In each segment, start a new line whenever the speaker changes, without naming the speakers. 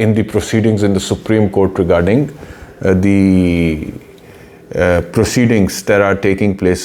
in the proceedings in the Supreme Court regarding the proceedings that are taking place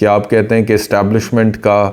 کہ آپ کہتے ہیں کہ اسٹیبلشمنٹ کا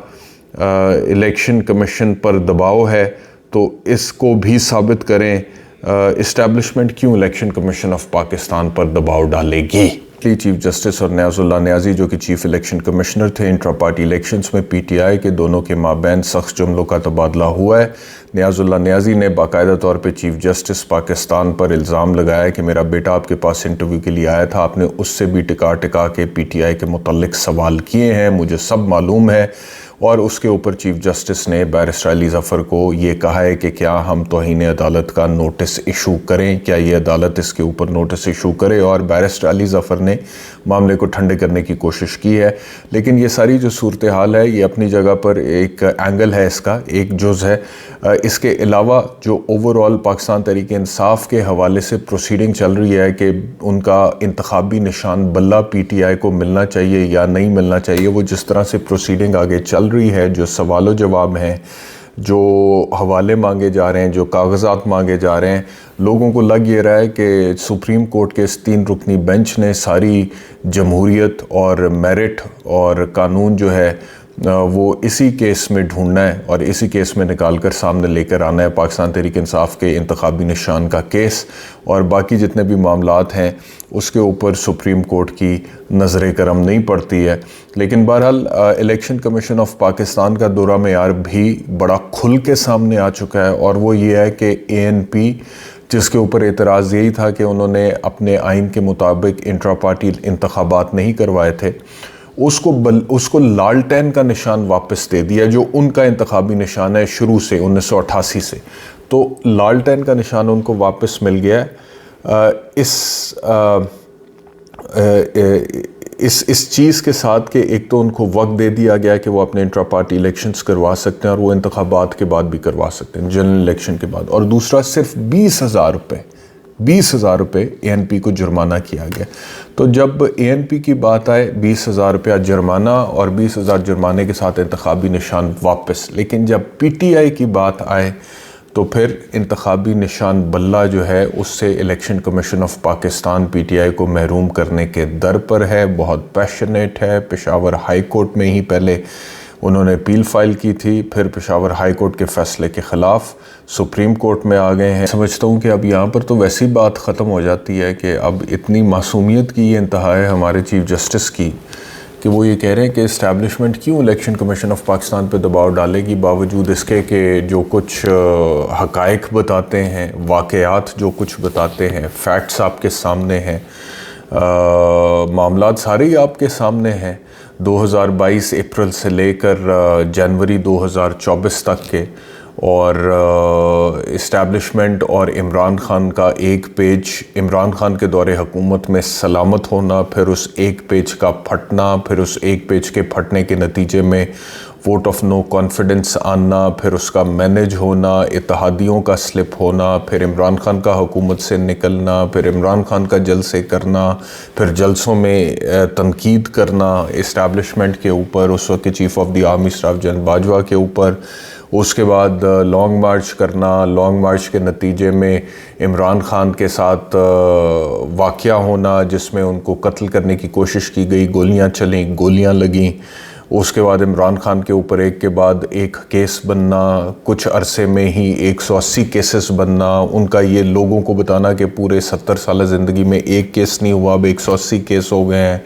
الیکشن کمیشن پر دباؤ ہے، تو اس کو بھی ثابت کریں اسٹیبلشمنٹ کیوں الیکشن کمیشن آف پاکستان پر دباؤ ڈالے گی۔ چیف جسٹس اور نیاز اللہ نیازی جو کہ چیف الیکشن کمشنر تھے، انٹرا پارٹی الیکشنز میں پی ٹی آئی کے دونوں کے مابین سخت جملوں کا تبادلہ ہوا ہے۔ نیاز اللہ نیازی نے باقاعدہ طور پہ چیف جسٹس پاکستان پر الزام لگایا کہ میرا بیٹا آپ کے پاس انٹرویو کے لیے آیا تھا، آپ نے اس سے بھی ٹکا کے پی ٹی آئی کے متعلق سوال کیے ہیں، مجھے سب معلوم ہے۔ اور اس کے اوپر چیف جسٹس نے بیرسٹر علی ظفر کو یہ کہا ہے کہ کیا ہم توہین عدالت کا نوٹس ایشو کریں، کیا یہ عدالت اس کے اوپر نوٹس ایشو کرے، اور بیرسٹر علی ظفر نے معاملے کو ٹھنڈے کرنے کی کوشش کی ہے۔ لیکن یہ ساری جو صورتحال ہے یہ اپنی جگہ پر ایک اینگل ہے، اس کا ایک جز ہے۔ اس کے علاوہ جو اوورآل پاکستان تحریک انصاف کے حوالے سے پروسیڈنگ چل رہی ہے کہ ان کا انتخابی نشان بلہ پی ٹی آئی کو ملنا چاہیے یا نہیں ملنا چاہیے، وہ جس طرح سے پروسیڈنگ آگے چل رہی ہے، جو سوال و جواب ہیں، جو حوالے مانگے جا رہے ہیں، جو کاغذات مانگے جا رہے ہیں، لوگوں کو لگ یہ رہا ہے کہ سپریم کورٹ کے اس 3 رکنی بینچ نے ساری جمہوریت اور میرٹ اور قانون جو ہے وہ اسی کیس میں ڈھونڈنا ہے اور اسی کیس میں نکال کر سامنے لے کر آنا ہے۔ پاکستان تحریک انصاف کے انتخابی نشان کا کیس اور باقی جتنے بھی معاملات ہیں اس کے اوپر سپریم کورٹ کی نظر کرم نہیں پڑتی ہے۔ لیکن بہرحال الیکشن کمیشن آف پاکستان کا دورہ معیار بھی بڑا کھل کے سامنے آ چکا ہے، اور وہ یہ ہے کہ اے این پی جس کے اوپر اعتراض یہی تھا کہ انہوں نے اپنے آئین کے مطابق انٹرا پارٹی انتخابات نہیں کروائے تھے، اس کو لالٹین کا نشان واپس دے دیا جو ان کا انتخابی نشان ہے شروع سے 1988 سے، تو لالٹین کا نشان ان کو واپس مل گیا ہے۔ اس چیز کے ساتھ کہ ایک تو ان کو وقت دے دیا گیا کہ وہ اپنے انٹرا پارٹی الیکشنز کروا سکتے ہیں اور وہ انتخابات کے بعد بھی کروا سکتے ہیں، جنرل الیکشن کے بعد، اور دوسرا صرف 20,000 روپے اے این پی کو جرمانہ کیا گیا۔ تو جب اے این پی کی بات آئے 20,000 روپیہ جرمانہ اور 20,000 جرمانے کے ساتھ انتخابی نشان واپس، لیکن جب پی ٹی آئی کی بات آئے تو پھر انتخابی نشان بلہ جو ہے اس سے election commission of Pakistan P T I کو محروم کرنے کے در پر ہے، بہت پیشنیٹ ہے۔ پشاور ہائی کورٹ میں ہی پہلے انہوں نے اپیل فائل کی تھی، پھر پشاور ہائی کورٹ کے فیصلے کے خلاف سپریم کورٹ میں آ گئے ہیں۔ سمجھتا ہوں کہ اب یہاں پر تو ویسی بات ختم ہو جاتی ہے کہ اب اتنی معصومیت کی یہ انتہا ہے ہمارے چیف جسٹس کی کہ وہ یہ کہہ رہے ہیں کہ اسٹیبلشمنٹ کیوں الیکشن کمیشن آف پاکستان پہ دباؤ ڈالے گی، باوجود اس کے کہ جو کچھ حقائق بتاتے ہیں، واقعات جو کچھ بتاتے ہیں، فیکٹس آپ کے سامنے ہیں، معاملات سارے ہی آپ کے سامنے ہیں۔ 2022 اپریل سے لے کر جنوری 2024 تک کے، اور اسٹیبلشمنٹ اور عمران خان کا ایک پیج، عمران خان کے دور حکومت میں سلامت ہونا، پھر اس ایک پیج کا پھٹنا، پھر اس ایک پیج کے پھٹنے کے نتیجے میں ووٹ آف نو کانفیڈنس آنا، پھر اس کا مینیج ہونا، اتحادیوں کا سلپ ہونا، پھر عمران خان کا حکومت سے نکلنا، پھر عمران خان کا جلسے کرنا، پھر جلسوں میں تنقید کرنا اسٹیبلشمنٹ کے اوپر، اس وقت کے chief of the army staff general Bajwa کے اوپر، اس کے بعد لانگ مارچ کرنا، لانگ مارچ کے نتیجے میں عمران خان کے ساتھ واقعہ ہونا جس میں ان کو قتل کرنے کی کوشش کی گئی، گولیاں چلیں، گولیاں لگیں، اس کے بعد عمران خان کے اوپر ایک کے بعد ایک کیس بننا، کچھ عرصے میں ہی 180 کیسز بننا، ان کا یہ لوگوں کو بتانا کہ پورے 70 سالہ زندگی میں ایک کیس نہیں ہوا، اب 180 کیس ہو گئے ہیں۔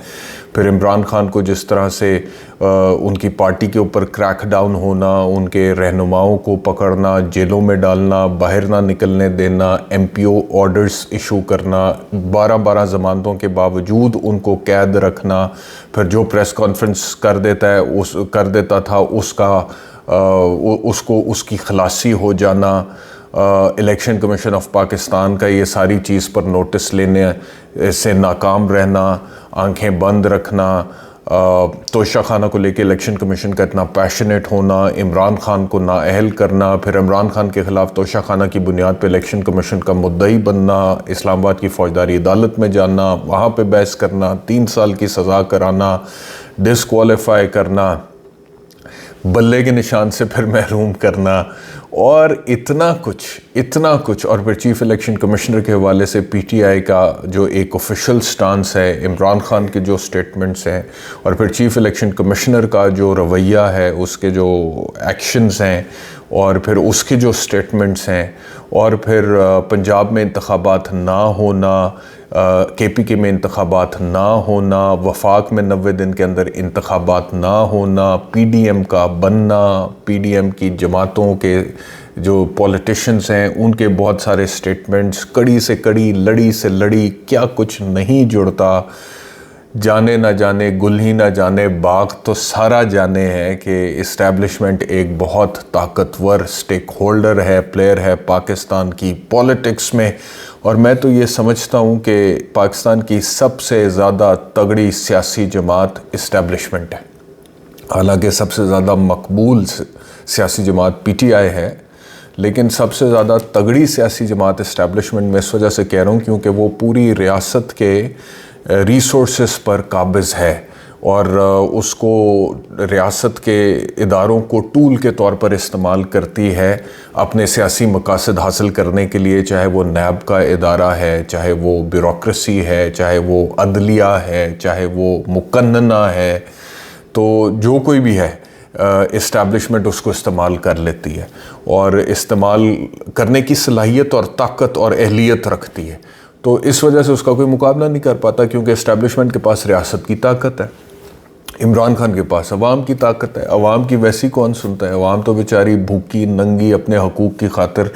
پھر عمران خان کو جس طرح سے ان کی پارٹی کے اوپر کریک ڈاؤن ہونا، ان کے رہنماؤں کو پکڑنا، جیلوں میں ڈالنا، باہر نہ نکلنے دینا، ایم پی او آرڈرز ایشو کرنا، 12 ضمانتوں کے باوجود ان کو قید رکھنا، پھر جو پریس کانفرنس کر دیتا تھا اس کی خلاصی ہو جانا، الیکشن کمیشن آف پاکستان کا یہ ساری چیز پر نوٹس لینے سے ناکام رہنا، آنکھیں بند رکھنا، توشہ خانہ کو لے کے الیکشن کمیشن کا اتنا پیشنیٹ ہونا، عمران خان کو نااہل کرنا، پھر عمران خان کے خلاف توشہ خانہ کی بنیاد پہ الیکشن کمیشن کا مدعی بننا، اسلام آباد کی فوجداری عدالت میں جانا، وہاں پہ بحث کرنا، 3 سال کی سزا کرانا، ڈسکوالیفائی کرنا، بلے کے نشان سے پھر محروم کرنا، اور اتنا کچھ اور پھر چیف الیکشن کمشنر کے حوالے سے پی ٹی آئی کا جو ایک آفیشیل سٹانس ہے، عمران خان کے جو سٹیٹمنٹس ہیں، اور پھر چیف الیکشن کمشنر کا جو رویہ ہے، اس کے جو ایکشنز ہیں، اور پھر اس کے جو سٹیٹمنٹس ہیں، اور پھر پنجاب میں انتخابات نہ ہونا، کے پی کے میں انتخابات نہ ہونا، وفاق میں 90 دن کے اندر انتخابات نہ ہونا، پی ڈی ایم کا بننا، پی ڈی ایم کی جماعتوں کے جو پولیٹیشنز ہیں ان کے بہت سارے سٹیٹمنٹس، کڑی سے کڑی، لڑی سے لڑی، کیا کچھ نہیں جڑتا، جانے نہ جانے گل ہی نہ جانے باغ تو سارا جانے ہیں کہ اسٹیبلشمنٹ ایک بہت طاقتور سٹیک ہولڈر ہے، پلیئر ہے پاکستان کی پولیٹکس میں، اور میں تو یہ سمجھتا ہوں کہ پاکستان کی سب سے زیادہ تگڑی سیاسی جماعت اسٹیبلشمنٹ ہے۔ حالانکہ سب سے زیادہ مقبول سیاسی جماعت پی ٹی آئی ہے، لیکن سب سے زیادہ تگڑی سیاسی جماعت اسٹیبلشمنٹ میں اس وجہ سے کہہ رہا ہوں کیونکہ وہ پوری ریاست کے ریسورسز پر قابض ہے، اور اس کو ریاست کے اداروں کو ٹول کے طور پر استعمال کرتی ہے اپنے سیاسی مقاصد حاصل کرنے کے لیے، چاہے وہ نیب کا ادارہ ہے، چاہے وہ بیوروکریسی ہے، چاہے وہ عدلیہ ہے، چاہے وہ مقننہ ہے، تو جو کوئی بھی ہے اسٹیبلشمنٹ اس کو استعمال کر لیتی ہے، اور استعمال کرنے کی صلاحیت اور طاقت اور اہلیت رکھتی ہے، تو اس وجہ سے اس کا کوئی مقابلہ نہیں کر پاتا، کیونکہ اسٹیبلشمنٹ کے پاس ریاست کی طاقت ہے، عمران خان کے پاس عوام کی طاقت ہے۔ عوام کی ویسی کون سنتا ہے؟ عوام تو بیچاری بھوکی ننگی اپنے حقوق کی خاطر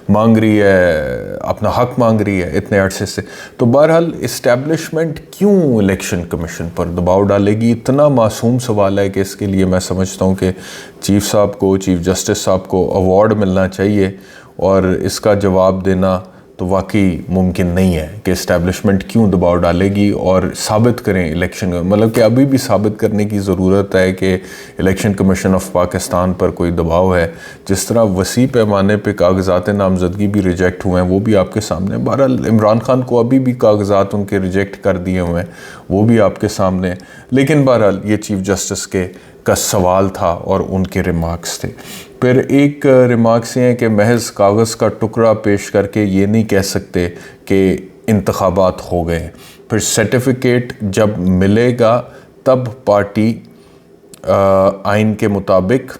مانگ رہی ہے، اپنا حق مانگ رہی ہے اتنے عرصے سے۔ تو بہرحال اسٹیبلشمنٹ کیوں الیکشن کمیشن پر دباؤ ڈالے گی؟ اتنا معصوم سوال ہے کہ اس کے لیے میں سمجھتا ہوں کہ چیف صاحب کو، چیف جسٹس صاحب کو ایوارڈ ملنا چاہیے، اور اس کا جواب دینا تو واقعی ممکن نہیں ہے کہ اسٹیبلشمنٹ کیوں دباؤ ڈالے گی، اور ثابت کریں الیکشن، مطلب کہ ابھی بھی ثابت کرنے کی ضرورت ہے کہ الیکشن کمیشن آف پاکستان پر کوئی دباؤ ہے۔ جس طرح وسیع پیمانے پہ کاغذات نامزدگی بھی ریجیکٹ ہوئے ہیں، وہ بھی آپ کے سامنے، بہرحال عمران خان کو ابھی بھی کاغذات ان کے ریجیکٹ کر دیے ہوئے ہیں، وہ بھی آپ کے سامنے، لیکن بہرحال یہ چیف جسٹس کا سوال تھا اور ان کے ریمارکس تھے۔ پھر ایک ریمارکس یہ ہے کہ محض کاغذ کا ٹکڑا پیش کر کے یہ نہیں کہہ سکتے کہ انتخابات ہو گئے۔ پھر سرٹیفکیٹ جب ملے گا تب پارٹی آئین کے مطابق،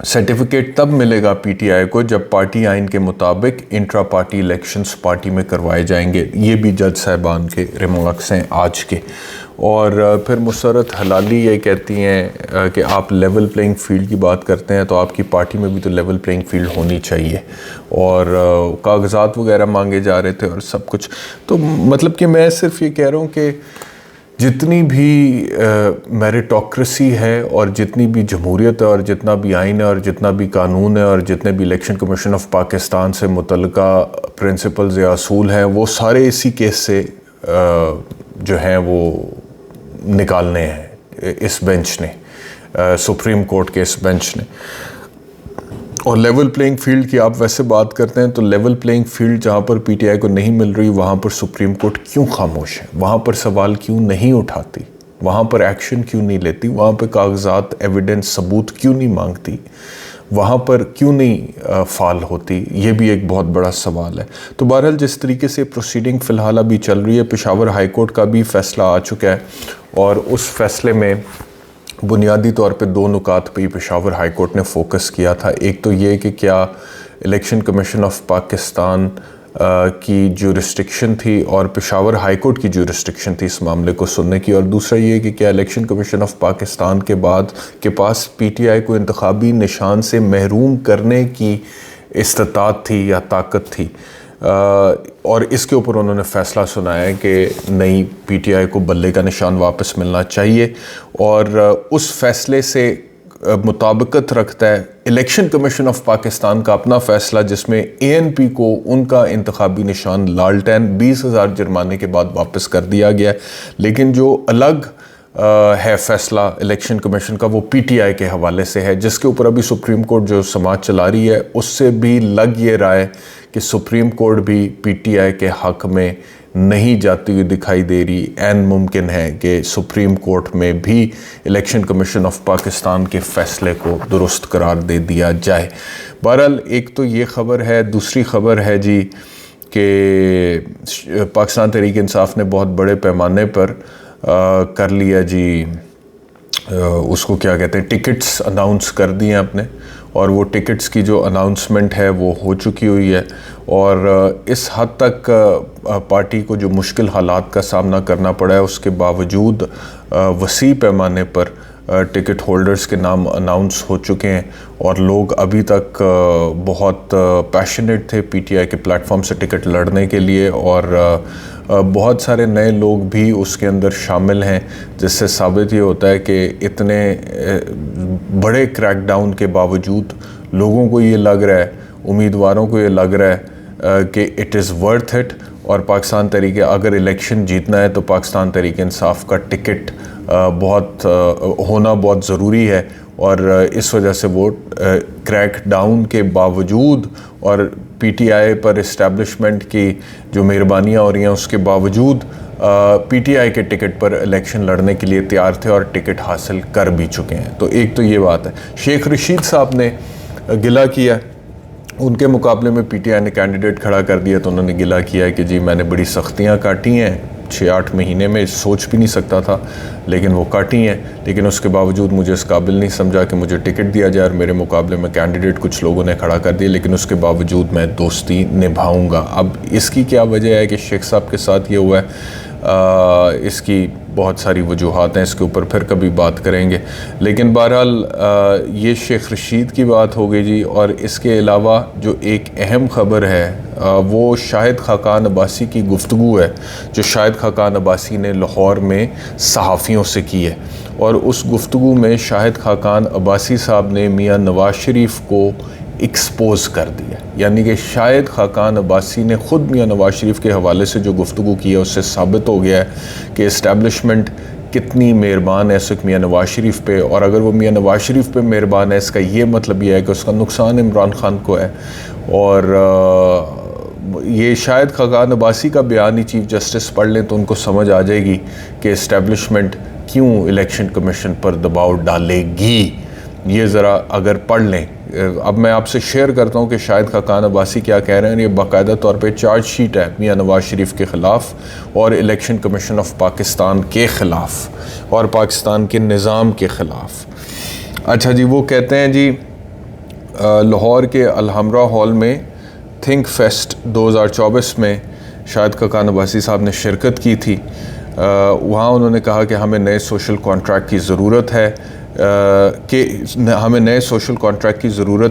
سرٹیفکیٹ تب ملے گا پی ٹی آئی کو جب پارٹی آئین کے مطابق انٹرا پارٹی الیکشنز پارٹی میں کروائے جائیں گے۔ یہ بھی جج صاحبان کے ریمارکس ہیں آج کے۔ اور پھر مسرت حلالی یہ کہتی ہیں کہ آپ لیول پلینگ فیلڈ کی بات کرتے ہیں تو آپ کی پارٹی میں بھی تو لیول پلینگ فیلڈ ہونی چاہیے، اور کاغذات وغیرہ مانگے جا رہے تھے اور سب کچھ۔ تو مطلب کہ میں صرف یہ کہہ رہا ہوں کہ جتنی بھی میریٹوکریسی ہے، اور جتنی بھی جمہوریت ہے، اور جتنا بھی آئین ہے، اور جتنا بھی قانون ہے، اور جتنے بھی الیکشن کمیشن آف پاکستان سے متعلقہ پرنسپلز یا اصول ہیں، وہ سارے اسی کیس سے جو ہیں وہ نکالنے ہیں اس بینچ نے، سپریم کورٹ کے اس بینچ نے۔ اور لیول پلینگ فیلڈ کی آپ ویسے بات کرتے ہیں تو لیول پلینگ فیلڈ جہاں پر پی ٹی آئی کو نہیں مل رہی، وہاں پر سپریم کورٹ کیوں خاموش ہے؟ وہاں پر سوال کیوں نہیں اٹھاتی؟ وہاں پر ایکشن کیوں نہیں لیتی؟ وہاں پہ کاغذات، ایویڈنس، ثبوت کیوں نہیں مانگتی؟ وہاں پر کیوں نہیں فعال ہوتی؟ یہ بھی ایک بہت بڑا سوال ہے۔ تو بہرحال جس طریقے سے پروسیڈنگ فی الحال ابھی چل رہی ہے، پشاور ہائی کورٹ کا بھی فیصلہ آ چکا ہے، اور اس فیصلے میں بنیادی طور پہ 2 نکات پہ پشاور ہائی کورٹ نے فوکس کیا تھا۔ ایک تو یہ کہ کیا الیکشن کمیشن آف پاکستان کی جورسڈکشن تھی اور پشاور ہائی کورٹ کی جورسڈکشن تھی اس معاملے کو سننے کی، اور دوسرا یہ کہ کیا الیکشن کمیشن آف پاکستان کے پاس پی ٹی آئی کو انتخابی نشان سے محروم کرنے کی استطاعت تھی یا طاقت تھی، اور اس کے اوپر انہوں نے فیصلہ سنایا ہے کہ نہیں، پی ٹی آئی کو بلے کا نشان واپس ملنا چاہیے، اور اس فیصلے سے مطابقت رکھتا ہے الیکشن کمیشن آف پاکستان کا اپنا فیصلہ، جس میں اے این پی کو ان کا انتخابی نشان لالٹین 20,000 جرمانے کے بعد واپس کر دیا گیا، لیکن جو الگ ہے فیصلہ الیکشن کمیشن کا وہ پی ٹی آئی کے حوالے سے ہے، جس کے اوپر ابھی سپریم کورٹ جو سماعت چلا رہی ہے اس سے بھی لگ یہ رہا ہے کہ سپریم کورٹ بھی پی ٹی آئی کے حق میں نہیں جاتی ہوئی دکھائی دے رہی. عین ممکن ہے کہ سپریم کورٹ میں بھی الیکشن کمیشن آف پاکستان کے فیصلے کو درست قرار دے دیا جائے. بہرحال ایک تو یہ خبر ہے. دوسری خبر ہے جی کہ پاکستان تحریک انصاف نے بہت بڑے پیمانے پر کر لیا جی اس کو کیا کہتے ہیں ٹکٹس اناؤنس کر دیے ہیں اپنے, اور وہ ٹکٹس کی جو اناؤنسمنٹ ہے وہ ہو چکی ہوئی ہے. اور اس حد تک پارٹی کو جو مشکل حالات کا سامنا کرنا پڑا ہے اس کے باوجود وسیع پیمانے پر ٹکٹ ہولڈرز کے نام اناؤنس ہو چکے ہیں, اور لوگ ابھی تک بہت پیشنیٹ تھے پی ٹی آئی کے پلیٹ فارم سے ٹکٹ لڑنے کے لیے, اور بہت سارے نئے لوگ بھی اس کے اندر شامل ہیں, جس سے ثابت یہ ہوتا ہے کہ اتنے بڑے کریک ڈاؤن کے باوجود لوگوں کو یہ لگ رہا ہے, امیدواروں کو یہ لگ رہا ہے کہ اٹ از ورتھ اٹ, اور پاکستان تحریک اگر الیکشن جیتنا ہے تو پاکستان تحریک انصاف کا ٹکٹ بہت ہونا بہت ضروری ہے. اور اس وجہ سے وہ کریک ڈاؤن کے باوجود اور P T I per establishment کی جو مہربانیاں ہو رہی ہیں اس کے باوجود پی ٹی آئی کے ٹکٹ پر الیکشن لڑنے کے لیے تیار تھے اور ٹکٹ حاصل کر بھی چکے ہیں. تو ایک تو یہ بات ہے. شیخ رشید صاحب نے گلہ کیا, ان کے مقابلے میں پی ٹی آئی نے کینڈیڈیٹ کھڑا کر دیا تو انہوں نے گلہ کیا کہ جی میں نے بڑی سختیاں کاٹی ہیں 6-8 مہینے میں, سوچ بھی نہیں سکتا تھا لیکن وہ کاٹی ہیں, لیکن اس کے باوجود مجھے اس قابل نہیں سمجھا کہ مجھے ٹکٹ دیا جائے, اور میرے مقابلے میں کینڈیڈیٹ کچھ لوگوں نے کھڑا کر دیا, لیکن اس کے باوجود میں دوستی نبھاؤں گا. اب اس کی کیا وجہ ہے کہ شیخ صاحب کے ساتھ یہ ہوا ہے, اس کی بہت ساری وجوہات ہیں, اس کے اوپر پھر کبھی بات کریں گے. لیکن بہرحال یہ شیخ رشید کی بات ہو گئی جی. اور اس کے علاوہ جو ایک اہم خبر ہے وہ شاہد خاقان عباسی کی گفتگو ہے جو شاہد خاقان عباسی نے لاہور میں صحافیوں سے کی ہے. اور اس گفتگو میں شاہد خاقان عباسی صاحب نے میاں نواز شریف کو ایکسپوز کر دیا, یعنی کہ شاہد خاقان عباسی نے خود میاں نواز شریف کے حوالے سے جو گفتگو کی ہے اس سے ثابت ہو گیا ہے کہ اسٹیبلشمنٹ کتنی مہربان ہے اس وقت میاں نواز شریف پہ, اور اگر وہ میاں نواز شریف پہ مہربان ہے اس کا یہ مطلب یہ ہے کہ اس کا نقصان عمران خان کو ہے. اور یہ شاہد خاقان عباسی کا بیان ہی چیف جسٹس پڑھ لیں تو ان کو سمجھ آ جائے گی کہ اسٹیبلشمنٹ کیوں الیکشن کمیشن پر دباؤ ڈالے گی. یہ ذرا اگر پڑھ لیں. اب میں آپ سے شیئر کرتا ہوں کہ شاہد خاقان عباسی کیا کہہ رہے ہیں. یہ باقاعدہ طور پہ چارج شیٹ ہے میاں نواز شریف کے خلاف اور الیکشن کمیشن آف پاکستان کے خلاف اور پاکستان کے نظام کے خلاف. اچھا جی, وہ کہتے ہیں جی لاہور کے الحمرہ ہال میں تھنک فیسٹ 2024 میں شاہد خاقان عباسی صاحب نے شرکت کی تھی. وہاں انہوں نے کہا کہ ہمیں نئے سوشل کانٹریکٹ کی ضرورت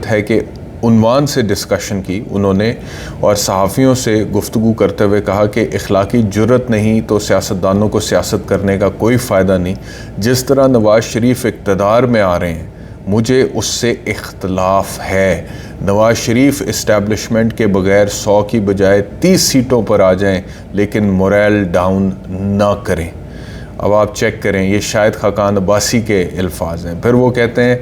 ہے کہ عنوان سے ڈسکشن کی انہوں نے, اور صحافیوں سے گفتگو کرتے ہوئے کہا کہ اخلاقی جرت نہیں تو سیاستدانوں کو سیاست کرنے کا کوئی فائدہ نہیں. جس طرح نواز شریف اقتدار میں آ رہے ہیں مجھے اس سے اختلاف ہے. نواز شریف اسٹیبلشمنٹ کے بغیر 100 کی بجائے 30 سیٹوں پر آ جائیں لیکن موریل ڈاؤن نہ کریں. اب آپ چیک کریں, یہ شاہد خاقان عباسی کے الفاظ ہیں. پھر وہ کہتے ہیں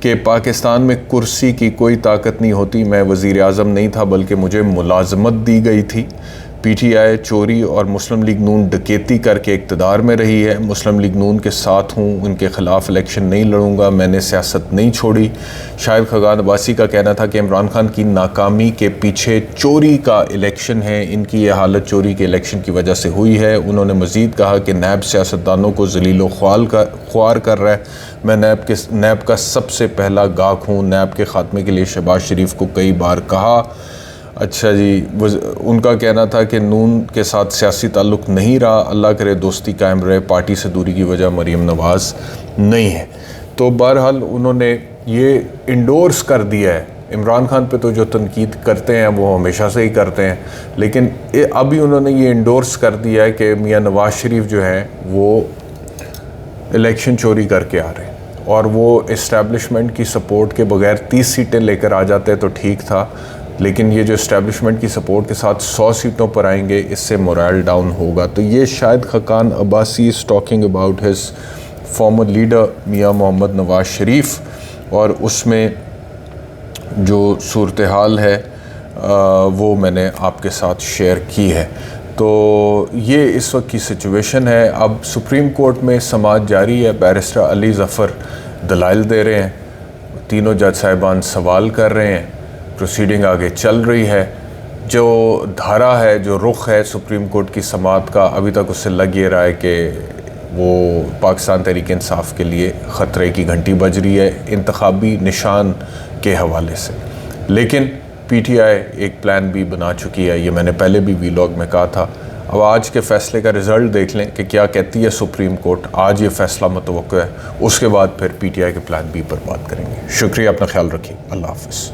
کہ پاکستان میں کرسی کی کوئی طاقت نہیں ہوتی, میں وزیر اعظم نہیں تھا بلکہ مجھے ملازمت دی گئی تھی. پی ٹی آئی چوری اور مسلم لیگ نون ڈکیتی کر کے اقتدار میں رہی ہے. مسلم لیگ نون کے ساتھ ہوں, ان کے خلاف الیکشن نہیں لڑوں گا, میں نے سیاست نہیں چھوڑی. شاہد خاقان عباسی کا کہنا تھا کہ عمران خان کی ناکامی کے پیچھے چوری کا الیکشن ہے, ان کی یہ حالت چوری کے الیکشن کی وجہ سے ہوئی ہے. انہوں نے مزید کہا کہ نیب سیاستدانوں کو ذلیل و خوار کر رہا ہے. میں نیب کا سب سے پہلا گاہک ہوں. نیب کے خاتمے کے لیے شہباز شریف کو کئی بار کہا. اچھا جی, ان کا کہنا تھا کہ نون کے ساتھ سیاسی تعلق نہیں رہا, اللہ کرے دوستی قائم رہے, پارٹی سے دوری کی وجہ مریم نواز نہیں ہے. تو بہرحال انہوں نے یہ انڈورس کر دیا ہے. عمران خان پہ تو جو تنقید کرتے ہیں وہ ہمیشہ سے ہی کرتے ہیں, لیکن ابھی انہوں نے یہ انڈورس کر دیا ہے کہ میاں نواز شریف جو ہیں وہ الیکشن چوری کر کے آ رہے ہیں, اور وہ اسٹیبلشمنٹ کی سپورٹ کے بغیر 30 سیٹیں لے کر آ جاتے تو ٹھیک تھا, لیکن یہ جو اسٹیبلشمنٹ کی سپورٹ کے ساتھ 100 سیٹوں پر آئیں گے اس سے موریل ڈاؤن ہوگا. تو یہ Shahid Khaqan Abbasi is talking about his former leader Mian Muhammad Nawaz Sharif, اور اس میں جو صورتحال ہے وہ میں نے آپ کے ساتھ شیئر کی ہے. تو یہ اس وقت کی سچویشن ہے. اب سپریم کورٹ میں سماعت جاری ہے. بیرسٹر علی ظفر دلائل دے رہے ہیں, تینوں جج صاحبان سوال کر رہے ہیں, پروسیڈنگ آگے چل رہی ہے. جو دھارا ہے, جو رخ ہے سپریم کورٹ کی سماعت کا, ابھی تک اس سے لگ یہ رہا ہے کہ وہ پاکستان تحریک انصاف کے لیے خطرے کی گھنٹی بج رہی ہے انتخابی نشان کے حوالے سے. لیکن پی ٹی آئی ایک پلان بھی بنا چکی ہے, یہ میں نے پہلے بھی ویلاگ میں کہا تھا. اب آج کے فیصلے کا رزلٹ دیکھ لیں کہ کیا کہتی ہے سپریم کورٹ. آج یہ فیصلہ متوقع ہے, اس کے بعد پھر پی ٹی آئی کے پلان بی پر بات کریں گے. شکریہ, اپنا خیال رکھیے. اللہ حافظ.